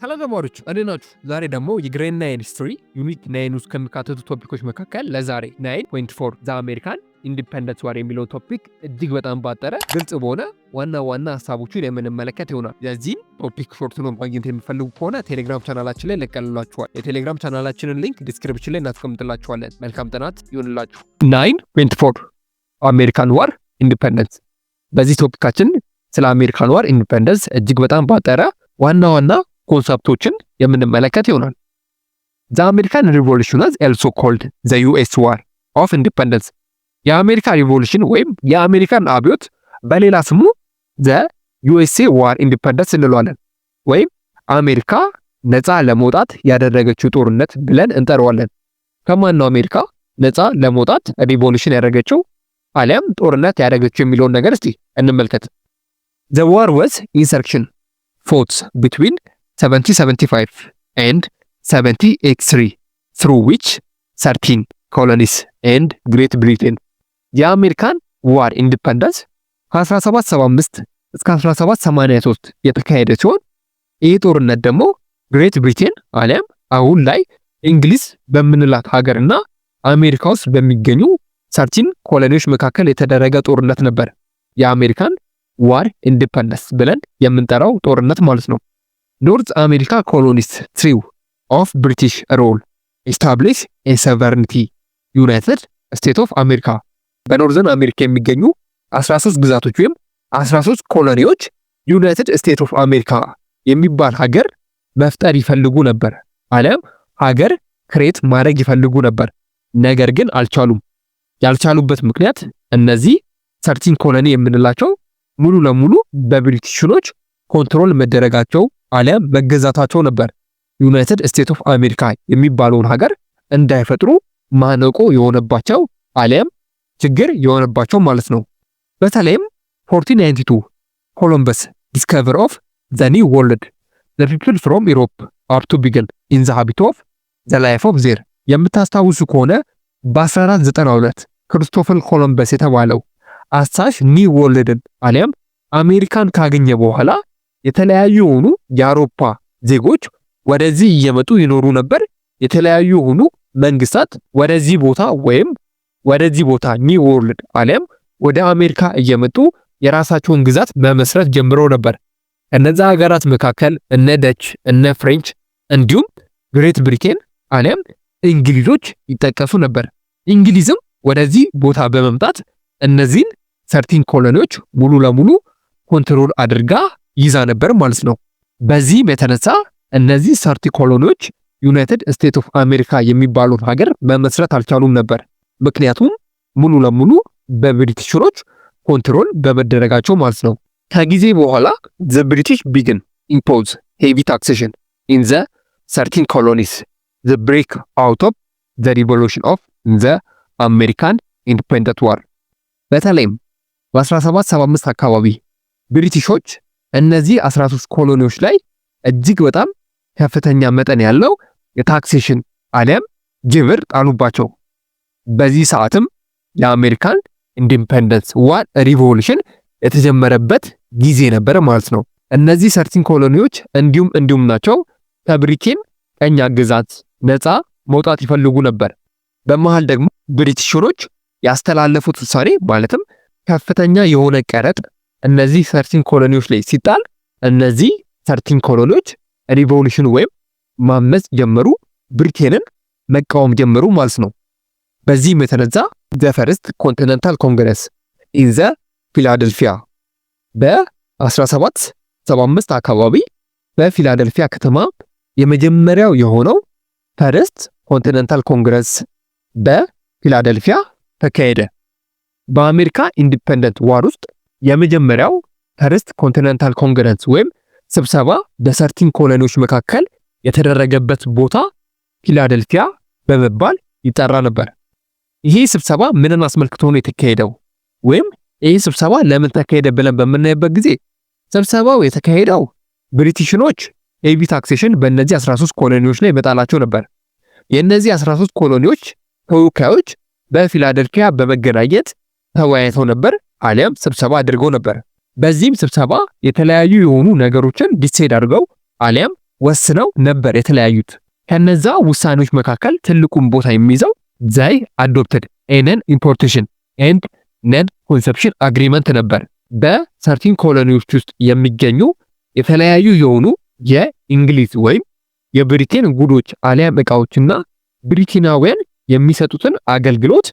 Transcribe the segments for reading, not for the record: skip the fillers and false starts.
ሰላም ተማሪዎች እንዴት ናችሁ? ዛሬ ደግሞ የግሬድ 9 ሂስትሪ ዩኒት 9 ውስጥ ከሚካተቱ ቶፒኮች መካከል ለዛሬ 9.4 ዘ አሜሪካን ኢንዲፔንደንስ ዋር የሚለው ቶፒክ እጅግ በጣም ባጠረ ግልጽ በሆነ ዋና ሀሳቦችን የምንመለከት ይሆናል። የዚህን ቶፒክ ሾርት ኖት ማግኘት የሚፈልጉ ከሆነ ቴሌግራም ቻናላችን ላይ ለቀልላችኋል። የቴሌግራም ቻናላችንን ሊንክ ዲስክሪፕሽን ላይ እናስቀምጥላችኋለን። መልካም ጥናት ይሁንላችሁ። 9.4 አሜሪካን ዋር ኢንዲፔንደንስ። በዚህ ቶፒካችን ስለ አሜሪካን ዋር ኢንዲፔንደንስ እጅግ በጣም ባጠረ ዋና ኮንሰፕቶችን የምንመለከት ይሆናል። ዘ አሜሪካን ሪቮሉሽን ኢዝ አልሶ ኮልድ ዘ ዩኤስ ዋር ኦፍ ኢንዲፔንደንስ። የአሜሪካ ሪቮሉሽን ወይም የአሜሪካን አብዮት በሌላ ስሙ ዘ ዩኤስኤ ዋር ኢንዲፔንደንስ እንለዋለን፣ ወይም አሜሪካ ነፃ ለመውጣት ያደረገችው ጦርነት ብለን እንጠራዋለን። ከማን ነው አሜሪካ ነፃ ለመውጣት ሪቮሉሽን ያደረገችው አሊያም ጦርነት ያደረገችው የሚለውን ነገር እስቲ እንመልከት። ዘ ዋር ዋዝ ኢንሰርክሽን fought between 1775 and 1783 through which 13 colonies and Great Britain. የአሜሪካን ዋር ኢንዲፔንደንስ ከ1775 እስከ 1783 የተካሄደ ሲሆን ይህ ጦርነት ደግሞ ግሬት ብሪቴን አሊያም አሁን ላይ እንግሊዝ በምንላት ሀገርና አሜሪካ ውስጥ በሚገኙ 13 ኮሎኒዎች መካከል የተደረገ ጦርነት ነበር። የአሜሪካን ዋር ኢንዲፔንደንስ ብለን የምንጠራው ጦርነት ማለት ነው። ኖርዝ አሜሪካ ኮሎኒስ ትሪው ኦፍ ብሪቲሽ ሮል ኤስታብሊሽ ኤ ሶቨረንቲ ዩናይትድ ስቴትስ ኦፍ አሜሪካ። በኖርዘርን አሜሪካ የሚገኙ 13 ግዛቶች ወይም 13 ኮሎኒዎች ዩናይትድ ስቴትስ ኦፍ አሜሪካ የሚባል ሀገር መፍጠር ይፈልጉ ነበር፣ አለም ሀገር ክሬት ማድረግ ይፈልጉ ነበር። ነገር ግን አልቻሉም። ያልቻሉበት ምክንያት እነዚህ 13 ኮሎኒ የምንላቸው ሙሉ ለሙሉ በብሪቲሽኖች ኮንትሮል መደረጋቸው አሊያም መገዛታቸው ነበር። ዩናይትድ ስቴትስ ኦፍ አሜሪካ የሚባለውን ሀገር እንዳይፈጥሩ ማነቆ የሆነባቸው አሊያም ችግር የሆነባቸው ማለት ነው። በተለይም 1492 ኮሎምበስ ዲስከቨር ኦፍ ዘ ኒው ወርልድ ዘ ፒፕል ፍሮም ዩሮፕ አር ቱ ቢግን ኢን ዘ ሃቢት ኦፍ ዘ ላይፍ ኦፍ ዜር። የምታስታውሱ ከሆነ በ1492 ክርስቶፈር ኮሎምበስ የተባለው አሳሽ ኒው ወርልድን አሊያም አሜሪካን ካገኘ በኋላ የተለያዩ የሆኑ የአውሮፓ ዜጎች ወደዚህ እየመጡ ይኖሩ ነበር። የተለያዩ የሆኑ መንግስታት ወደዚህ ቦታ ወይም ወደዚህ ቦታ ኒው ወርልድ አሊያም ወደ አሜሪካ እየመጡ የራሳቸውን ግዛት መመስረት ጀምረው ነበር። እነዛ ሀገራት መካከል እነ ደች፣ እነ ፍሬንች እንዲሁም ግሬት ብሪቴን አሊያም እንግሊዞች ይጠቀሱ ነበር። እንግሊዝም ወደዚህ ቦታ በመምጣት እነዚህን 13 ኮሎኒዎች ሙሉ ለሙሉ ኮንትሮል አድርጋ ይዛ ነበር ማለት ነው። በዚህም የተነሳ እነዚህ 13 ኮሎኒዎች ዩናይትድ ስቴትስ ኦፍ አሜሪካ የሚባሉን ሀገር መመስረት አልቻሉም ነበር። ምክንያቱም ሙሉ ለሙሉ በብሪቲሽሮች ኮንትሮል በመደረጋቸው ማለት ነው። ከጊዜ በኋላ ዘ ብሪቲሽ ቢግን ኢምፖዝ ሄቪ ታክሴሽን ኢን ዘ 13 ኮሎኒስ ዘ ብሬክ አውት ኦፍ ዘ ሪቮሉሽን ኦፍ ዘ አሜሪካን ኢንዲፔንደንት ዋር። በተለይም በ1775 አካባቢ ብሪቲሾች እነዚህ 13 ኮሎኒዎች ላይ እጅግ በጣም ከፍተኛ መጠን ያለው የታክሴሽን አሊያም ግብር ጣሉባቸው። በዚህ ሰዓትም የአሜሪካን ኢንዲፔንደንስ ዋር ሪቮሉሽን የተጀመረበት ጊዜ ነበር ማለት ነው። እነዚህ 13 ኮሎኒዎች እንዲሁም ናቸው ከብሪቴን ቀኝ ግዛት ነፃ መውጣት ይፈልጉ ነበር። በመሃል ደግሞ ብሪቲሾች ያስተላለፉት ውሳኔ ማለትም ከፍተኛ የሆነ ቀረጥ እነዚህ 13 ኮሎኒዎች ላይ ሲጣል እነዚህ 13 ኮሎኒዎች ሪቮሉሽን ወይም ማመጽ ጀመሩ፣ ብሪቴንን መቃወም ጀመሩ ማለት ነው። በዚህም የተነሳ ዘ ፈርስት ኮንቲኔንታል ኮንግረስ ኢን ዘ ፊላደልፊያ በ1775 አካባቢ በፊላደልፊያ ከተማ የመጀመሪያው የሆነው ፈርስት ኮንቲኔንታል ኮንግረስ በፊላደልፊያ ተካሄደ። በአሜሪካ ኢንዲፔንደንት ዋር ውስጥ የመጀመሪያው ፈርስት ኮንቲኔንታል ኮንግረስ ወይም ስብሰባ በ13 ኮሎኒዎች መካከል የተደረገበት ቦታ ፊላደልፊያ በመባል ይጠራ ነበር። ይሄ ስብሰባ ምንን አስመልክቶ ነው የተካሄደው ወይም ይሄ ስብሰባ ለምን ተካሄደ ብለን በምናይበት ጊዜ ስብሰባው የተካሄደው ብሪቲሽኖች ሄቪ ታክሴሽን በእነዚህ 13 ኮሎኒዎች ላይ መጣላቸው ነበር። የእነዚህ 13 ኮሎኒዎች ተወካዮች በፊላደልፊያ በመገናኘት ተወያይተው ነበር አሊያም ስብሰባ አድርገው ነበር። በዚህም ስብሰባ የተለያዩ የሆኑ ነገሮችን ዲሳይድ አድርገው አሊያም ወስነው ነበር የተለያዩት። ከነዛ ውሳኔዎች መካከል ትልቁን ቦታ የሚይዘው ዘይ አዶፕትድ ኤነን ኢምፖርቴሽን ኤንድ ነን ኮንሰፕሽን አግሪመንት ነበር። በ13 ኮሎኒዎች ውስጥ የሚገኙ የተለያዩ የሆኑ የእንግሊዝ ወይም የብሪቴን ጉዶች አሊያም እቃዎችና ብሪቲናውያን የሚሰጡትን አገልግሎት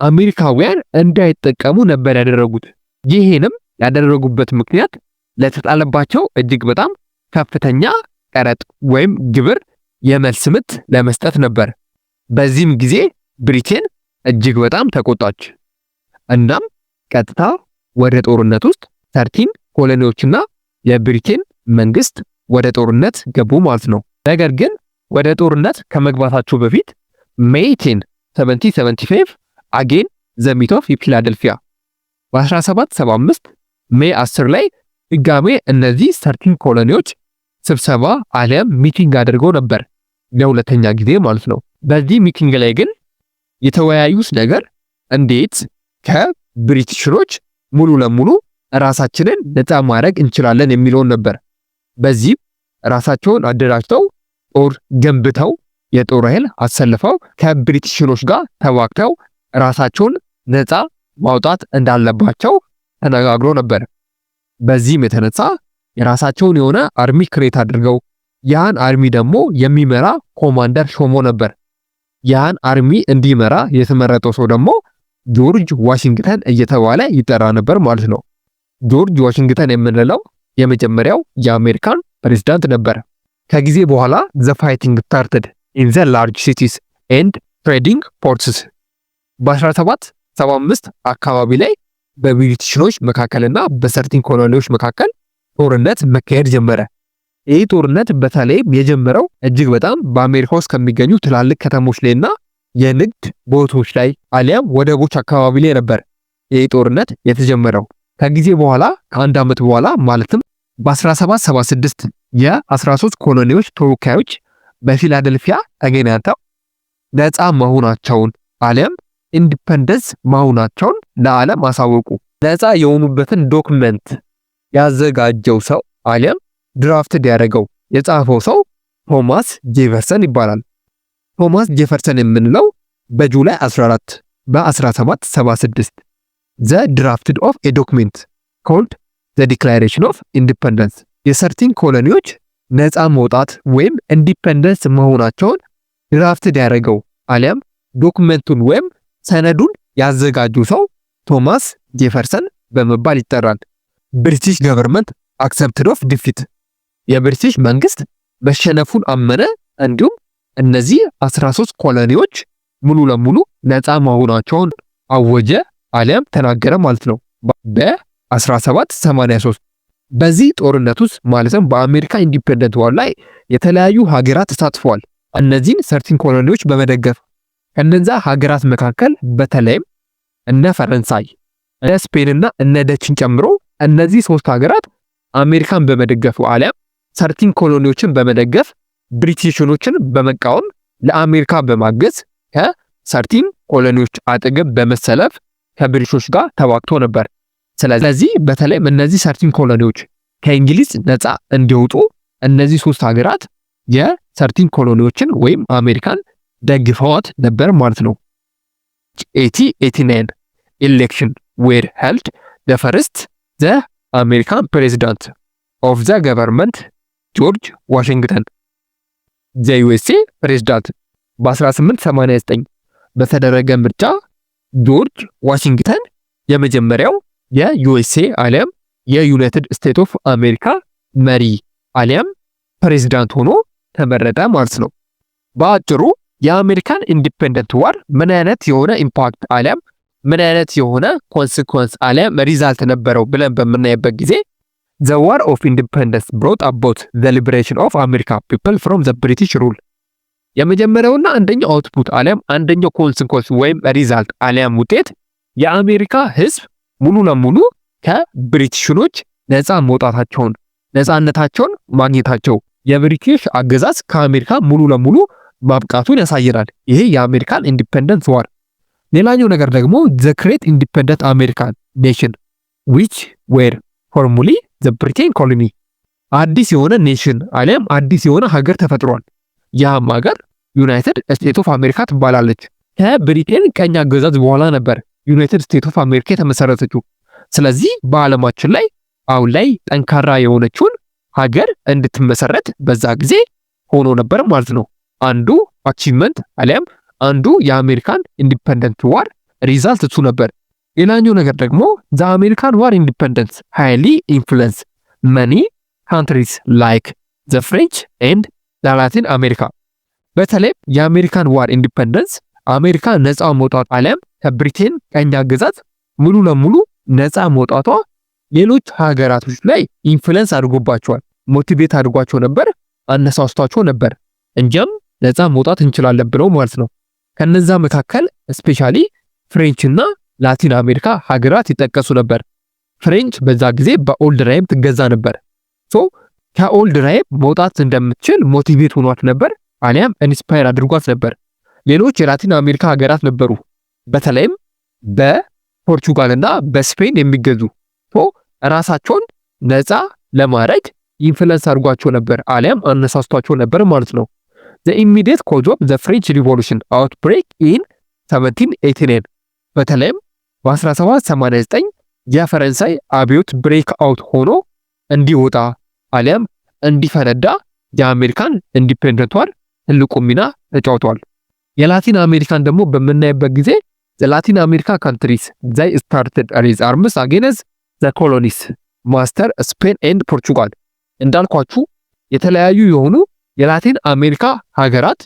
አሜሪካውያን እንዳይጠቀሙ ነበር ያደረጉት። ይህንም ያደረጉበት ምክንያት ለተጣለባቸው እጅግ በጣም ከፍተኛ ቀረጥ ወይም ግብር የመልስ ምት ለመስጠት ነበር። በዚህም ጊዜ ብሪቴን እጅግ በጣም ተቆጣች። እናም ቀጥታ ወደ ጦርነት ውስጥ 13 ኮሎኒዎችና የብሪቴን መንግስት ወደ ጦርነት ገቡ ማለት ነው። ነገር ግን ወደ ጦርነት ከመግባታቸው በፊት ሜይ 10 1775 አጌን ዘ ሚት ኦፍ ፊላደልፊያ በ1775 ሜይ 10 ላይ ድጋሜ እነዚህ 13 ኮሎኒዎች ስብሰባ አሊያም ሚቲንግ አድርገው ነበር ለሁለተኛ ጊዜ ማለት ነው። በዚህ ሚቲንግ ላይ ግን የተወያዩት ነገር እንዴት ከብሪቲሽሮች ሙሉ ለሙሉ ራሳችንን ነፃ ማድረግ እንችላለን የሚለውን ነበር። በዚህ ራሳቸውን አደራጅተው ጦር ገንብተው የጦር ኃይል አሰልፈው ከብሪቲሽሮች ጋር ተዋግተው ራሳቸውን ነፃ ማውጣት እንዳለባቸው ተነጋግሮ ነበር። በዚህም የተነሳ የራሳቸውን የሆነ አርሚ ክሬት አድርገው ያን አርሚ ደግሞ የሚመራ ኮማንደር ሾሞ ነበር። ያን አርሚ እንዲመራ የተመረጠው ሰው ደግሞ ጆርጅ ዋሽንግተን እየተባለ ይጠራ ነበር ማለት ነው። ጆርጅ ዋሽንግተን የምንለው የመጀመሪያው የአሜሪካን ፕሬዝዳንት ነበር። ከጊዜ በኋላ ዘ ፋይቲንግ ስታርትድ ኢን ዘ ላርጅ ሲቲስ ኤንድ ትሬዲንግ ፖርትስ በ1775 አካባቢ ላይ በብሪቲሽሮች መካከልና በ13 ኮሎኒዎች መካከል ጦርነት መካሄድ ጀመረ። ይህ ጦርነት በተለይም የጀመረው እጅግ በጣም በአሜሪካ ውስጥ ከሚገኙ ትላልቅ ከተሞች ላይና የንግድ ቦታዎች ላይ አሊያም ወደቦች አካባቢ ላይ ነበር ይህ ጦርነት የተጀመረው። ከጊዜ በኋላ ከአንድ ዓመት በኋላ ማለትም በ1776 የ13 ኮሎኒዎች ተወካዮች በፊላደልፊያ ተገናኝተው ነፃ መሆናቸውን አሊያም ኢንዲፔንደንስ መሆናቸውን ለዓለም አሳወቁ። ነፃ የሆኑበትን ዶክመንት ያዘጋጀው ሰው አሊያም ድራፍት ያደረገው የጻፈው ሰው ቶማስ ጄፈርሰን ይባላል። ቶማስ ጄፈርሰን የምንለው በጁላይ 14 በ1776 ዘ ድራፍትድ ኦፍ ኤ ዶክመንት ኮልድ ዘ ዲክላሬሽን ኦፍ ኢንዲፔንደንስ የ13 ኮሎኒዎች ነፃ መውጣት ወይም ኢንዲፔንደንስ መሆናቸውን ድራፍትድ ያደረገው አሊያም ዶክመንቱን ወይም ሰነዱን ያዘጋጁ ሰው ቶማስ ጄፈርሰን በመባል ይጠራል። ብሪቲሽ ገቨርንመንት አክሰፕትድ ኦፍ ዲፊት የብሪቲሽ መንግስት መሸነፉን አመነ። እንዲሁም እነዚህ 13 ኮሎኒዎች ሙሉ ለሙሉ ነፃ መሆናቸውን አወጀ አሊያም ተናገረ ማለት ነው በ1783። በዚህ ጦርነት ውስጥ ማለትም በአሜሪካ ኢንዲፔንደንት ዋር ላይ የተለያዩ ሀገራት ተሳትፈዋል። እነዚህን 13 ኮሎኒዎች በመደገፍ ከነዛ ሀገራት መካከል በተለይም እነ ፈረንሳይ፣ እነ ስፔንና እነ ደችን ጨምሮ እነዚህ ሶስት ሀገራት አሜሪካን በመደገፍ አሊያም 13 ኮሎኒዎችን በመደገፍ ብሪቲሽኖችን በመቃወም ለአሜሪካ በማገዝ ከ13 ኮሎኒዎች አጠገብ በመሰለፍ ከብሪቲሾች ጋር ተዋግቶ ነበር። ስለዚህ በተለይም እነዚህ 13 ኮሎኒዎች ከእንግሊዝ ነፃ እንዲወጡ እነዚህ ሶስት ሀገራት የ13 ኮሎኒዎችን ወይም አሜሪካን ደግፈዋት ነበር ማለት ነው። 1889 election were held the first the American president of the government ጆርጅ ዋሽንግተን the USA president በ1889 በተደረገ ምርጫ ጆርጅ ዋሽንግተን የመጀመሪያው የዩኤስኤ አሊያም የዩናይትድ ስቴትስ ኦፍ አሜሪካ መሪ አሊያም ፕሬዝዳንት ሆኖ ተመረጠ ማለት ነው። በአጭሩ የአሜሪካን ኢንዲፔንደንት ዋር ምን አይነት የሆነ ኢምፓክት አሊያም ምን አይነት የሆነ ኮንሲኩዌንስ አሊያም ሪዛልት ነበረው ብለን በምናይበት ጊዜ the war of independence brought about the liberation of American people from the British rule የመጀመሪያውና አንደኛው አውትፑት አሊያም አንደኛው ኮንሲኩዌንስ ወይም ሪዛልት አሊያም ውጤት የአሜሪካ ህዝብ ሙሉ ለሙሉ ከብሪቲሽኖች ነፃ መውጣታቸውን ነፃነታቸውን ማግኘታቸው የብሪቲሽ አገዛዝ ከአሜሪካ ሙሉ ለሙሉ ማብቃቱን ያሳየናል። ይሄ የአሜሪካን ኢንዲፔንደንስ ዋር። ሌላኛው ነገር ደግሞ the great independent American nation which were formerly the Britain colony አዲስ የሆነ ኔሽን አሊያም አዲስ የሆነ ሀገር ተፈጥሯል። ያም ሀገር ዩናይትድ ስቴትስ ኦፍ አሜሪካ ትባላለች። ከብሪቴን ቀኝ አገዛዝ በኋላ ነበር ዩናይትድ ስቴትስ ኦፍ አሜሪካ የተመሰረተችው። ስለዚህ በዓለማችን ላይ አሁን ላይ ጠንካራ የሆነችውን ሀገር እንድትመሰረት በዛ ጊዜ ሆኖ ነበር ማለት ነው። አንዱ አቺቭመንት አሊያም አንዱ የአሜሪካን ኢንዲፔንደንት ዋር ሪዛልት እሱ ነበር። ሌላኛው ነገር ደግሞ ዘ አሜሪካን ዋር ኢንዲፔንደንስ ሃይሊ ኢንፍሉዌንስ መኒ ካንትሪስ ላይክ ዘ ፍሬንች ኤንድ ላቲን አሜሪካ። በተለይ የአሜሪካን ዋር ኢንዲፔንደንስ አሜሪካ ነፃ መውጣት አሊያም ከብሪቴን ቀኝ አገዛዝ ሙሉ ለሙሉ ነፃ መውጣቷ ሌሎች ሀገራቶች ላይ ኢንፍሉዌንስ አድርጎባቸዋል፣ ሞቲቬት አድርጓቸው ነበር፣ አነሳስቷቸው ነበር እንጂም ነፃ መውጣት እንችላለን ብለው ማለት ነው። ከነዛ መካከል ስፔሻሊ ፍሬንች እና ላቲን አሜሪካ ሀገራት ይጠቀሱ ነበር። ፍሬንች በዛ ጊዜ በኦልድ ራይም ትገዛ ነበር። ሶ ከኦልድ ራይም መውጣት እንደምትችል ሞቲቬት ሆኗት ነበር አሊያም ኢንስፓየር አድርጓት ነበር። ሌሎች የላቲን አሜሪካ ሀገራት ነበሩ፣ በተለይም በፖርቹጋል እና በስፔን የሚገዙ ራሳቸውን ነፃ ለማድረግ ኢንፍሉዌንስ አድርጓቸው ነበር አሊያም አነሳስቷቸው ነበር ማለት ነው። the immediate cause of the French Revolution outbreak in 1789 በተለይም በ1789 የፈረንሳይ አብዮት ብሬክ አውት ሆኖ እንዲወጣ አሊያም እንዲፈነዳ የአሜሪካን ኢንዲፔንደንት ዋር ትልቁ ሚና ተጫውቷል። የላቲን አሜሪካን ደግሞ በምናይበት ጊዜ the Latin America countries they started raise arms against the colonies ማስተር ስፔን ኤንድ ፖርቹጋል። እንዳልኳችሁ የተለያዩ የሆኑ የላቲን አሜሪካ ሀገራት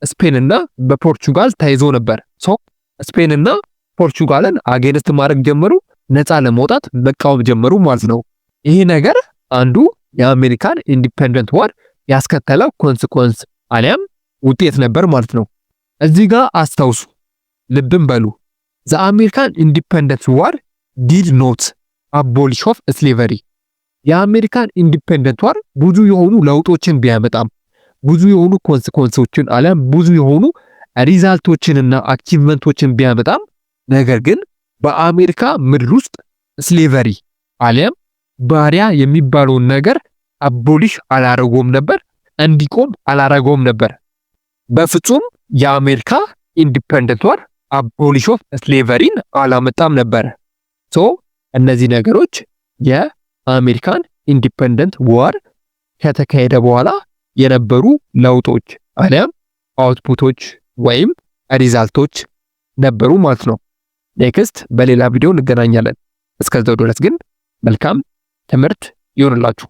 በስፔንና በፖርቹጋል ተይዞ ነበር። ሶ ስፔንና ፖርቹጋልን አጌንስት ማድረግ ጀመሩ፣ ነፃ ለመውጣት መቃወም ጀመሩ ማለት ነው። ይሄ ነገር አንዱ የአሜሪካን ኢንዲፔንደንት ዋር ያስከተለው ኮንሲኩዌንስ አሊያም ውጤት ነበር ማለት ነው። እዚህ ጋር አስታውሱ፣ ልብም በሉ ዘ አሜሪካን ኢንዲፔንደንት ዋር ዲድ ኖት አቦሊሽ ኦፍ ስሌቨሪ። የአሜሪካን ኢንዲፔንደንት ዋር ብዙ የሆኑ ለውጦችን ቢያመጣም ብዙ የሆኑ ኮንሲኩዌንሶችን አሊያም ብዙ የሆኑ ሪዛልቶችንና አቺቭመንቶችን ቢያመጣም ነገር ግን በአሜሪካ ምድር ውስጥ ስሌቨሪ አሊያም ባሪያ የሚባለውን ነገር አቦሊሽ አላረጎም ነበር፣ እንዲቆም አላረጎም ነበር። በፍጹም የአሜሪካ ኢንዲፔንደንት ዋር አቦሊሽ ኦፍ ስሌቨሪን አላመጣም ነበር። ሶ እነዚህ ነገሮች የአሜሪካን ኢንዲፔንደንት ዋር ከተካሄደ በኋላ የነበሩ ለውጦች አሊያም አውትፑቶች ወይም ሪዛልቶች ነበሩ ማለት ነው። ኔክስት በሌላ ቪዲዮ እንገናኛለን። እስከዛው ድረስ ግን መልካም ትምህርት ይሁንላችሁ።